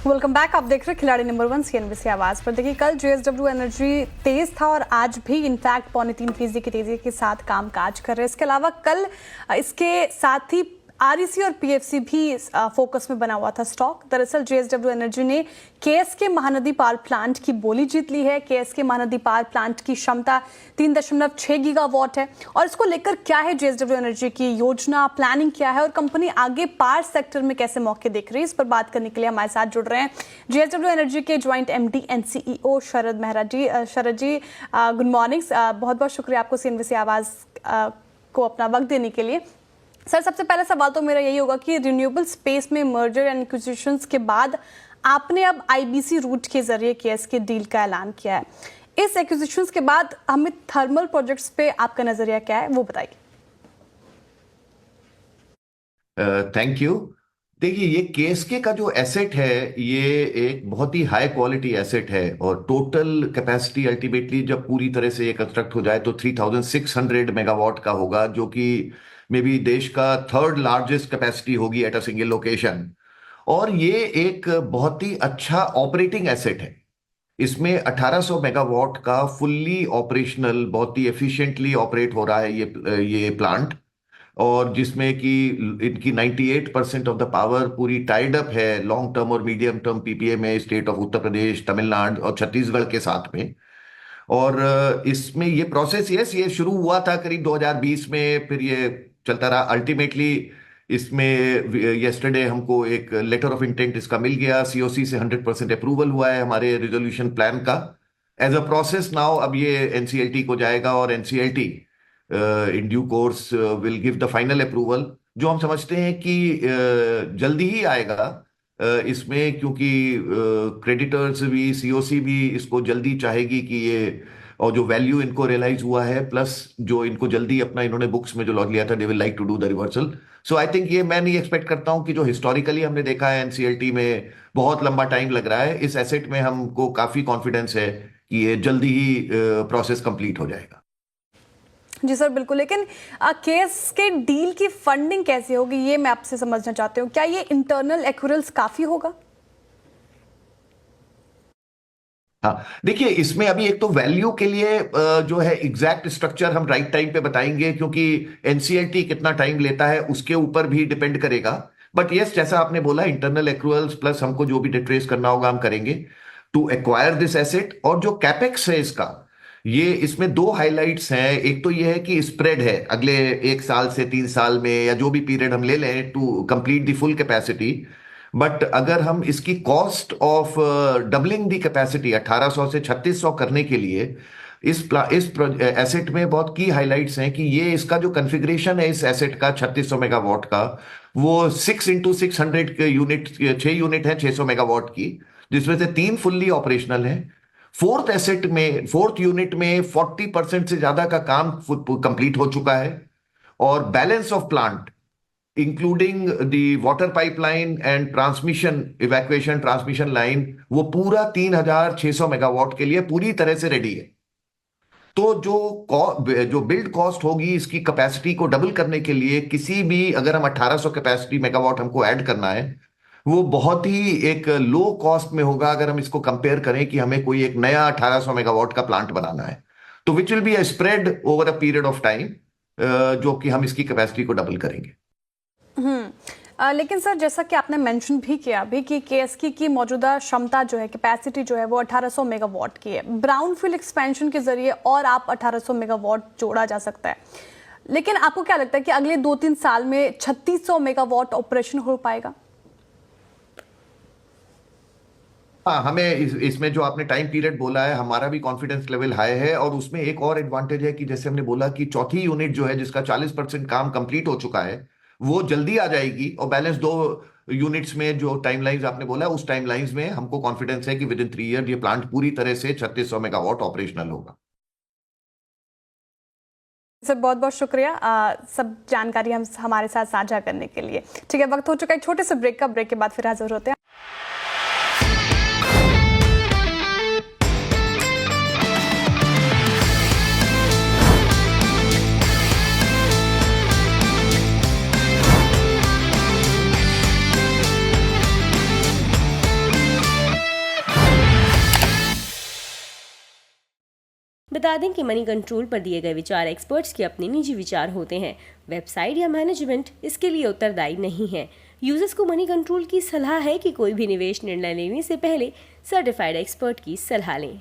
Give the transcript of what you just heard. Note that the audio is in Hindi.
Welcome back. आप देख रहे हैं खिलाड़ी नंबर 1 CNBC आवाज पर। देखिए, कल JSW एनर्जी तेज था और आज भी इनफैक्ट 3.25% की तेजी के साथ कामकाज कर रहे हैं। इसके अलावा कल इसके साथ ही REC और PFC भी फोकस में बना हुआ था स्टॉक। दरअसल JSW एनर्जी ने KSK महानदी पावर प्लांट की बोली जीत ली है। KSK महानदी पावर प्लांट की क्षमता 3.6 गीगावाट है और इसको लेकर क्या है JSW एनर्जी की योजना, प्लानिंग क्या है और कंपनी आगे पावर सेक्टर में कैसे मौके देख रही है, इस पर बात करने के लिए हमारे साथ जुड़ रहे हैं JSW एनर्जी के joint MD and CEO Sharad Mehra ji. Sharad ji, good morning. बहुत बहुत शुक्रिया आपको CNBC आवाज को अपना वक्त देने के लिए। सर, सबसे पहला सवाल तो मेरा यही होगा कि रिन्यूएबल स्पेस में मर्जर एंड एक्विजिशंस के बाद आपने अब IBC रूट के जरिए KSK डील का ऐलान किया है। इस एक्विजिशंस के बाद हमें थर्मल प्रोजेक्ट्स पे आपका नजरिया क्या है, वो बताइए। Thank you. देखिए, ये KSK का जो एसेट है ये एक बहुत ही हाई क्वालिटी एसेट है और टोटल कैपेसिटी अल्टीमेटली जब पूरी तरह से ये कंस्ट्रक्ट हो जाए तो 3600 मेगावाट का होगा, जो कि मे बी देश का थर्ड लार्जेस्ट कैपेसिटी होगी एट अ सिंगल लोकेशन। और ये एक बहुत ही अच्छा ऑपरेटिंग एसेट है। इसमें 1800 मेगावाट का फुल्ली ऑपरेशनल, बहुत ही एफिशिएंटली ऑपरेट हो रहा है ये प्लांट, और जिसमें कि इनकी 98% ऑफ द पावर पूरी टाइड अप है लॉन्ग टर्म और मीडियम टर्म PPA में स्टेट ऑफ उत्तर प्रदेश, तमिलनाडु और छत्तीसगढ़ के साथ में। और इसमें ये प्रोसेस ये शुरू हुआ था करीब 2020 में, फिर ये चलता रहा। अल्टीमेटली इसमें येस्टरडे हमको एक लेटर ऑफ इंटेंट इसका मिल गया, COC से 100% अप्रूवल हुआ है हमारे रिजोल्यूशन प्लान का। एज अ प्रोसेस नाउ अब ये NCLT को जाएगा और NCLT in due course will give the final approval, जो हम समझते हैं कि जल्दी ही आएगा इसमें, क्योंकि क्रेडिटर्स भी, COC भी इसको जल्दी चाहेगी कि ये, और जो वैल्यू इनको रियलाइज हुआ है प्लस जो इनको जल्दी अपना इन्होंने बुक्स में जो लॉट लिया था, they will like to do the reversal. So I think ये मैं नहीं एक्सपेक्ट करता हूं कि जो हिस्टोरिकली हमने देखा है NCLT में बहुत लंबा टाइम लग रहा है, इस एसेट में हमको काफी कॉन्फिडेंस है कि ये जल्दी ही प्रोसेस कंप्लीट हो जाएगा। जी सर, बिल्कुल। लेकिन KSK डील की फंडिंग कैसे होगी, ये मैं आपसे समझना चाहती हूँ। क्या ये इंटरनल एक्यूरेल्स काफी होगा? हाँ, देखिए, इसमें अभी एक तो वैल्यू के लिए जो है एग्जैक्ट स्ट्रक्चर हम राइट टाइम पे बताएंगे, क्योंकि NCLT कितना टाइम लेता है उसके ऊपर भी डिपेंड करेगा। बट यस, जैसा आपने बोला, इंटरनल एक्रूअल्स प्लस हमको जो भी डिट्रेस करना होगा हम करेंगे टू एक्वायर दिस एसेट। और जो कैपेक्स है इसका, ये इसमें दो हाइलाइट्स हैं। एक तो ये है कि स्प्रेड है अगले 1 साल से 3 साल में, या जो भी पीरियड हम ले लें to complete the full capacity. But अगर हम इसकी cost of doubling the capacity 1800 से 3600 करने के लिए इस एसेट में बहुत की हाइलाइट्स हैं कि ये इसका जो कॉन्फ़िगरेशन है इस एसेट का 3600 मेगावाट का, वो 6 into 600 के यूनिट, 6 यूनिट है 600 मेगावाट की, जिसमें से 3 फुल्ली ऑपरेशनल है। फोर्थ यूनिट में 40% से ज्यादा का काम कंप्लीट हो चुका है, और balance of plant including the water pipeline and transmission, evacuation transmission line, वो पूरा 3600 मेगावाट के लिए पूरी तरह से रेडी है। तो जो बिल्ड कॉस्ट होगी इसकी कैपेसिटी को डबल करने के लिए, किसी भी अगर हम 1800 कैपेसिटी मेगावाट हमको ऐड करना है, वो बहुत ही एक लो कॉस्ट में होगा अगर हम इसको कंपेयर करें कि हमें कोई एक नया 1800 मेगावाट का प्लांट बनाना है। तो which will be a spread over a period of time, जो कि हम इसकी कैपेसिटी को डबल करेंगे। लेकिन सर, जैसा कि आपने मेंशन भी किया अभी कि KSK की मौजूदा क्षमता जो है, कैपेसिटी जो है वो 1800 मेगावाट की है। ब्राउनफील्ड एक्सपेंशन के जरिए और आप 1800 मेगावाट जोड़ा जा सकता है। लेकिन आपको क्या लगता है कि अगले 2-3 साल में 3600 मेगावाट ऑपरेशन हो पाएगा? हाँ, हमें इसमें जो आपने टाइम पीरियड बोला है, हमारा भी कॉन्फिडेंस लेवल हाई है। और उसमें एक और एडवांटेज है कि जैसे हमने बोला कि चौथी यूनिट जो है जिसका 40% काम कंप्लीट हो चुका है, वो जल्दी आ जाएगी, और बैलेंस 2 यूनिट्स में जो टाइमलाइंस आपने बोला उस टाइमलाइंस में हमको कॉन्फिडेंस है कि विद इन 3 ईयर ये प्लांट पूरी तरह से 3600 मेगावाट ऑपरेशनल होगा। सर, बहुत बहुत शुक्रिया सब जानकारी हम हमारे साथ साझा करने के लिए। ठीक है, वक्त हो चुका है एक छोटे से ब्रेक का। ब्रेक के बाद फिर हाजिर होते हैं। बता दें कि मनी कंट्रोल पर दिए गए विचार एक्सपर्ट्स के अपने निजी विचार होते हैं। वेबसाइट या मैनेजमेंट इसके लिए उत्तरदायी नहीं है। यूजर्स को मनी कंट्रोल की सलाह है कि कोई भी निवेश निर्णय लेने से पहले सर्टिफाइड एक्सपर्ट की सलाह लें।